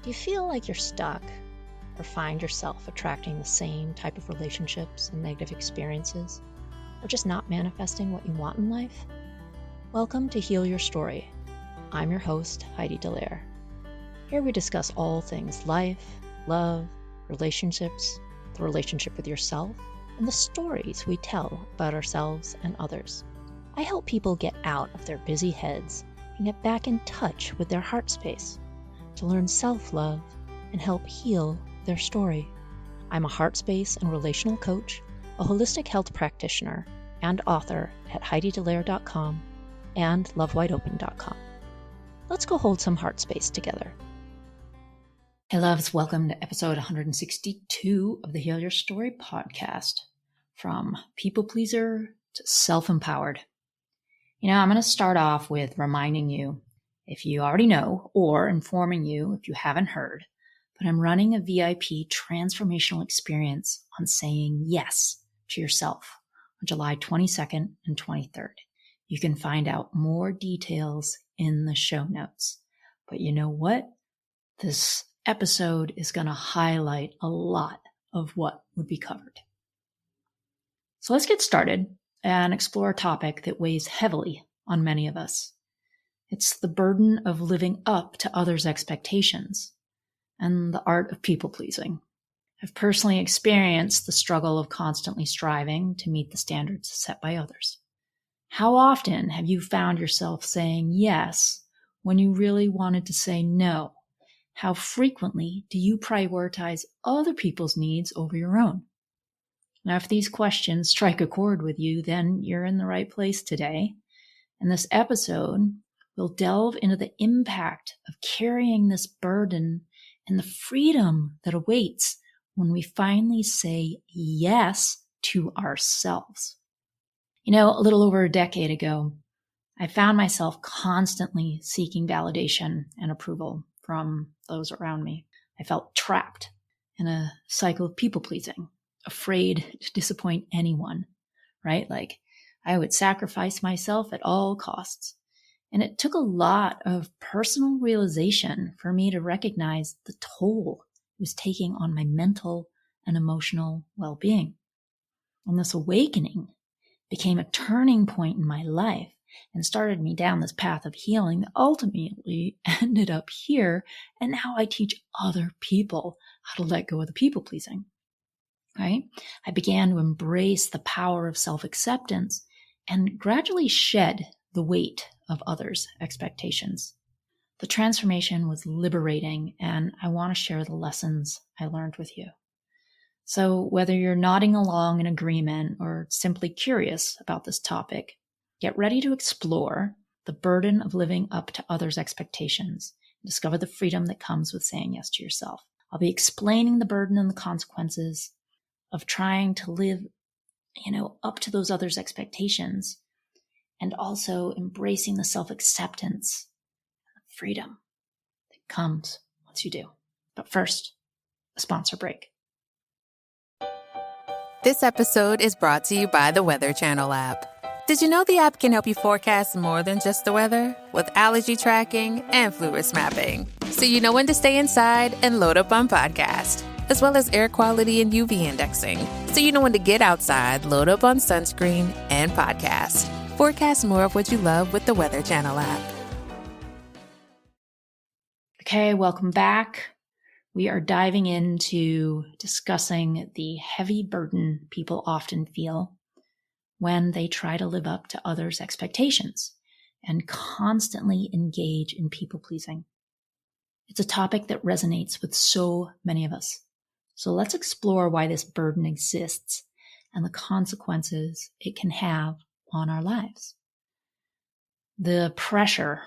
Do you feel like you're stuck or find yourself attracting the same type of relationships and negative experiences, or just not manifesting what you want in life? Welcome to Heal Your Story. I'm your host, Heidi. Here we discuss all things life, love, relationships, the relationship with yourself, and the stories we tell about ourselves and others. I help people get out of their busy heads and get back in touch with their heart space to learn self-love and help heal their story. I'm a heart space and relational coach, a holistic health practitioner, and author at HeidiDelaire.com and LoveWideOpen.com. Let's go hold some heart space together. Hey loves, welcome to episode 162 of the Heal Your Story podcast. From people pleaser to self-empowered. I'm going to start off with reminding you, if you already know, or informing you if you haven't heard, but I'm running a VIP transformational experience on saying yes to yourself on July 22nd and 23rd. You can find out more details in the show notes. But you know what? This episode is going to highlight a lot of what would be covered. So let's get started and explore a topic that weighs heavily on many of us. It's the burden of living up to others' expectations and the art of people-pleasing. I've personally experienced the struggle of constantly striving to meet the standards set by others. How often have you found yourself saying yes when you really wanted to say no? How frequently do you prioritize other people's needs over your own? Now, if these questions strike a chord with you, then you're in the right place today. In this episode, we'll delve into the impact of carrying this burden and the freedom that awaits when we finally say yes to ourselves. A little over a decade ago, I found myself constantly seeking validation and approval from those around me. I felt trapped in a cycle of people-pleasing, afraid to disappoint anyone, right? Like I would sacrifice myself at all costs. And it took a lot of personal realization for me to recognize the toll it was taking on my mental and emotional well-being. And this awakening became a turning point in my life and started me down this path of healing that ultimately ended up here. And now I teach other people how to let go of the people-pleasing. Right? I began to embrace the power of self-acceptance and gradually shed the weight of others' expectations. The transformation was liberating, and I want to share the lessons I learned with you. So whether you're nodding along in agreement or simply curious about this topic, get ready to explore the burden of living up to others' expectations and discover the freedom that comes with saying yes to yourself. I'll be explaining the burden and the consequences of trying to live, up to those others' expectations, and also embracing the self-acceptance and the freedom that comes once you do. But first, a sponsor break. This episode is brought to you by the Weather Channel app. Did you know the app can help you forecast more than just the weather? With allergy tracking and flu risk mapping, so you know when to stay inside and load up on podcast. As well as air quality and UV indexing, so you know when to get outside, load up on sunscreen, and podcast. Forecast more of what you love with the Weather Channel app. Okay, welcome back. We are diving into discussing the heavy burden people often feel when they try to live up to others' expectations and constantly engage in people-pleasing. It's a topic that resonates with so many of us. So let's explore why this burden exists and the consequences it can have on our lives. The pressure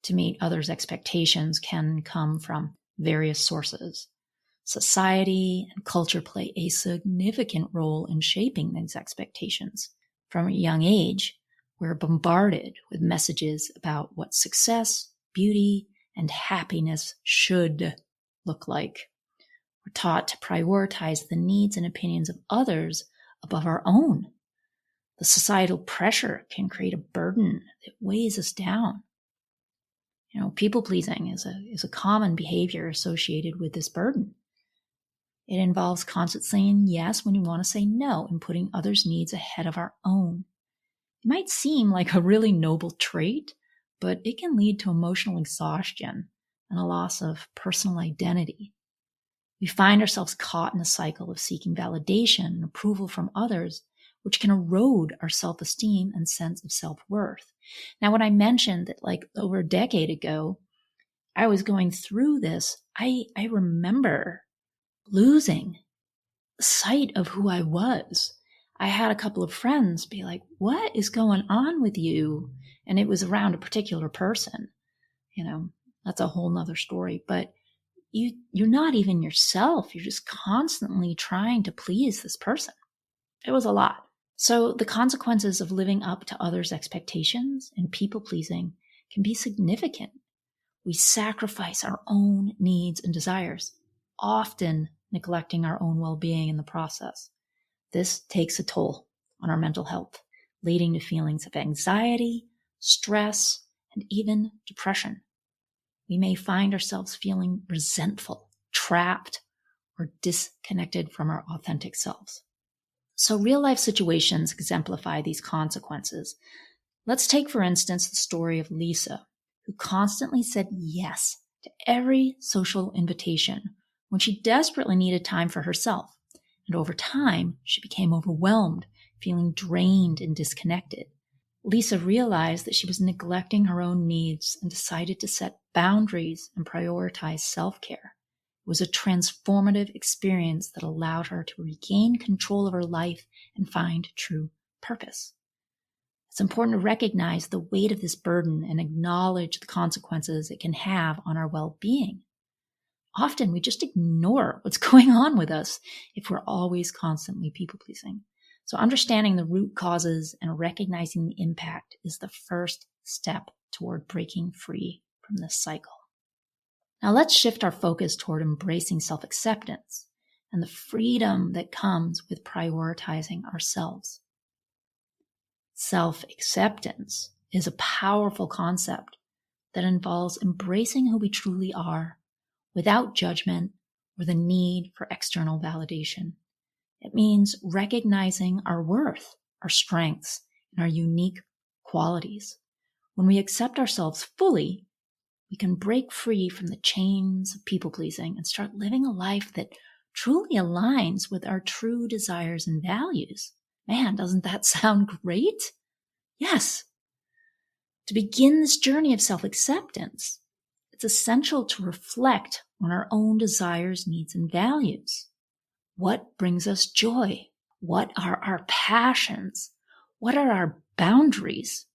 to meet others' expectations can come from various sources. Society and culture play a significant role in shaping these expectations. From a young age, we're bombarded with messages about what success, beauty, and happiness should look like. We're taught to prioritize the needs and opinions of others above our own. The societal pressure can create a burden that weighs us down. People pleasing is a common behavior associated with this burden. It involves constantly saying yes when you want to say no and putting others' needs ahead of our own. It might seem like a really noble trait, but it can lead to emotional exhaustion and a loss of personal identity. We find ourselves caught in a cycle of seeking validation and approval from others, which can erode our self-esteem and sense of self-worth. Now, when I mentioned that over a decade ago, I was going through this, I remember losing sight of who I was. I had a couple of friends be like, "What is going on with you?" And it was around a particular person. That's a whole nother story. But you're not even yourself. You're just constantly trying to please this person. It was a lot. So the consequences of living up to others' expectations and people-pleasing can be significant. We sacrifice our own needs and desires, often neglecting our own well-being in the process. This takes a toll on our mental health, leading to feelings of anxiety, stress, and even depression. We may find ourselves feeling resentful, trapped, or disconnected from our authentic selves. So real-life situations exemplify these consequences. Let's take, for instance, the story of Lisa, who constantly said yes to every social invitation when she desperately needed time for herself. And over time, she became overwhelmed, feeling drained and disconnected. Lisa realized that she was neglecting her own needs and decided to set boundaries and prioritize self-care. It was a transformative experience that allowed her to regain control of her life and find true purpose. It's important to recognize the weight of this burden and acknowledge the consequences it can have on our well-being. Often we just ignore what's going on with us if we're always constantly people-pleasing. So understanding the root causes and recognizing the impact is the first step toward breaking free from this cycle. Now let's shift our focus toward embracing self-acceptance and the freedom that comes with prioritizing ourselves. Self-acceptance is a powerful concept that involves embracing who we truly are without judgment or the need for external validation. It means recognizing our worth, our strengths, and our unique qualities. When we accept ourselves fully, we can break free from the chains of people-pleasing and start living a life that truly aligns with our true desires and values. Man, doesn't that sound great? Yes. To begin this journey of self-acceptance, it's essential to reflect on our own desires, needs, and values. What brings us joy? What are our passions? What are our boundaries?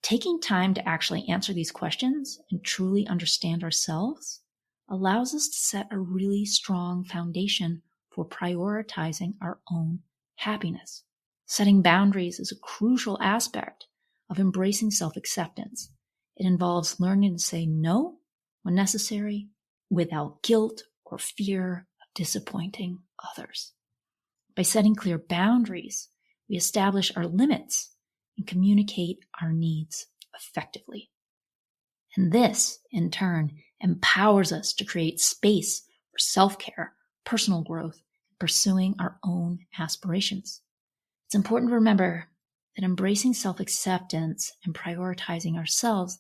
Taking time to actually answer these questions and truly understand ourselves allows us to set a really strong foundation for prioritizing our own happiness. Setting boundaries is a crucial aspect of embracing self-acceptance. It involves learning to say no when necessary without guilt or fear of disappointing others. By setting clear boundaries, we establish our limits and communicate our needs effectively. And this, in turn, empowers us to create space for self-care, personal growth, and pursuing our own aspirations. It's important to remember that embracing self-acceptance and prioritizing ourselves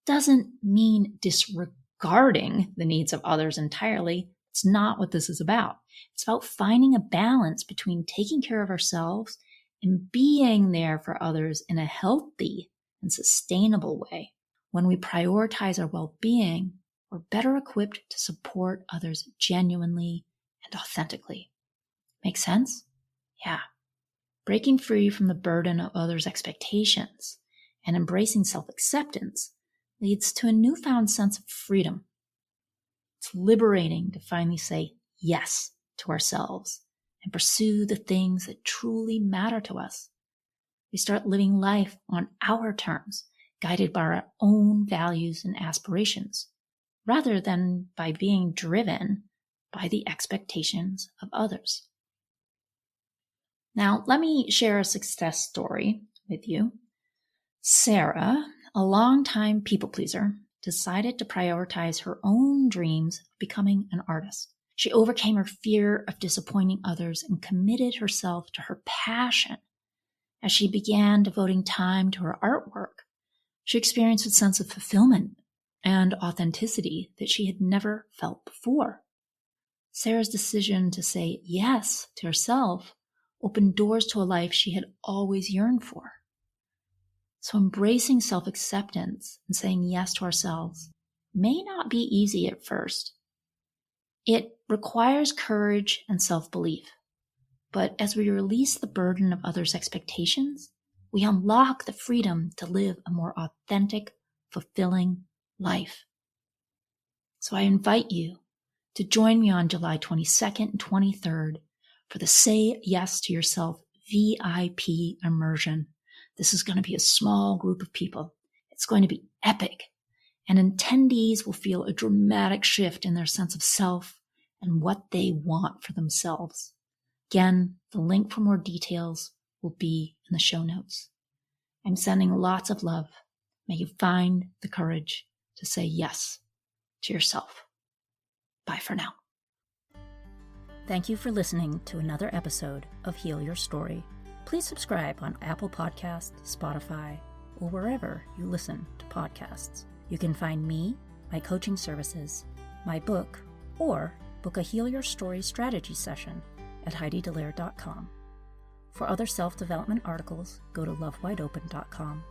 doesn't mean disregarding the needs of others entirely. It's not what this is about. It's about finding a balance between taking care of ourselves and being there for others in a healthy and sustainable way. When we prioritize our well-being, we're better equipped to support others genuinely and authentically. Make sense? Yeah. Breaking free from the burden of others' expectations and embracing self-acceptance leads to a newfound sense of freedom. It's liberating to finally say yes to ourselves and pursue the things that truly matter to us. We start living life on our terms, guided by our own values and aspirations, rather than by being driven by the expectations of others. Now, let me share a success story with you. Sarah, a longtime people pleaser, decided to prioritize her own dreams of becoming an artist. She overcame her fear of disappointing others and committed herself to her passion. As she began devoting time to her artwork, she experienced a sense of fulfillment and authenticity that she had never felt before. Sarah's decision to say yes to herself opened doors to a life she had always yearned for. So embracing self-acceptance and saying yes to ourselves may not be easy at first. It requires courage and self-belief. But as we release the burden of others' expectations, we unlock the freedom to live a more authentic, fulfilling life. So I invite you to join me on July 22nd and 23rd for the Say Yes to Yourself VIP immersion. This is going to be a small group of people. It's going to be epic, and attendees will feel a dramatic shift in their sense of self and what they want for themselves. Again, the link for more details will be in the show notes. I'm sending lots of love. May you find the courage to say yes to yourself. Bye for now. Thank you for listening to another episode of Heal Your Story. Please subscribe on Apple Podcasts, Spotify, or wherever you listen to podcasts. You can find me, my coaching services, my book, or book a Heal Your Story strategy session at HeidiDelaire.com. For other self-development articles, go to lovewideopen.com.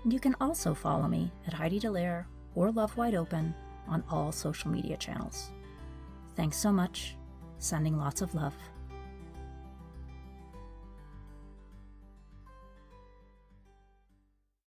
And you can also follow me at Heidi Delaire or Love Wide Open on all social media channels. Thanks so much. Sending lots of love.